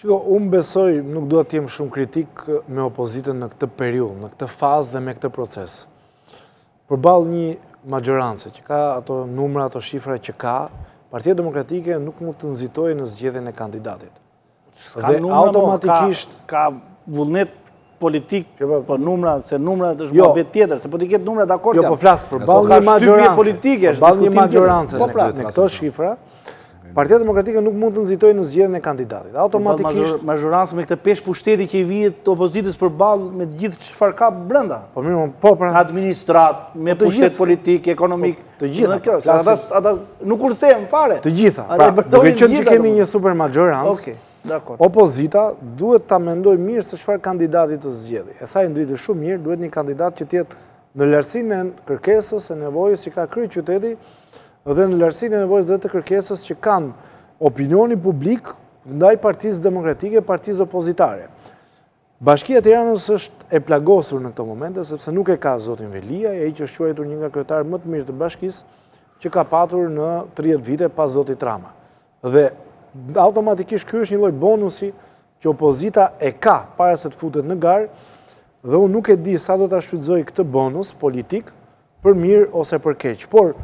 Shiko, unë besoj, nuk duhet të jem shumë kritik me opozitën në këtë periudhë, në këtë fazë dhe me këtë proces. Përballë një magjorance që ka ato numra, ato shifra që ka, Partia Demokratike nuk mund të nxitojë në zgjedhjen e kandidatit. Ska numra, automatikisht ka vullnet politik, po numra, se numra është muhabet tjetër, se po t'i ketë numra dakord. Jo, po flas përballë një magjorance. Përballë një magjorance në këto shifra. Partia Demokratike nuk mund të nxitojë në zgjedhjen e kandidatit. Automatikisht majorancë me këtë peshë pushteti që i vihet opozitës përballë me gjithë çfarë ka brenda. Po mirë, po pra administrat, me pushtet politik, ekonomik, të gjitha. Kjo, ata nuk kursen fare. Të gjitha. Pra, duke qenë që kemi një super majorancë, opozita duhet ta mendojë mirë se çfarë kandidati të zgjedhë. E tha Indriti shumë mirë, duhet një kandidat që të jetë në lartësinë e kërkesës së nevojës që ka kryeqyteti dhe në lartësinë e nevojës dhe të kërkesës që kanë opinioni publik ndaj Partisë Demokratike, partisë opozitare. Bashkia e Tiranës është e plagosur në këto momente, sepse nuk e ka zotin Velia, ai që është quajtur një nga kryetarët më të mirë të bashkisë që ka patur në 30 vite pas zotit Rama. Dhe automatikisht ky është një lloj bonusi që opozita e ka para se të futet në garë, dhe unë nuk e di sa do ta shfrytëzoj këtë bonus politik për mirë ose për keq. Por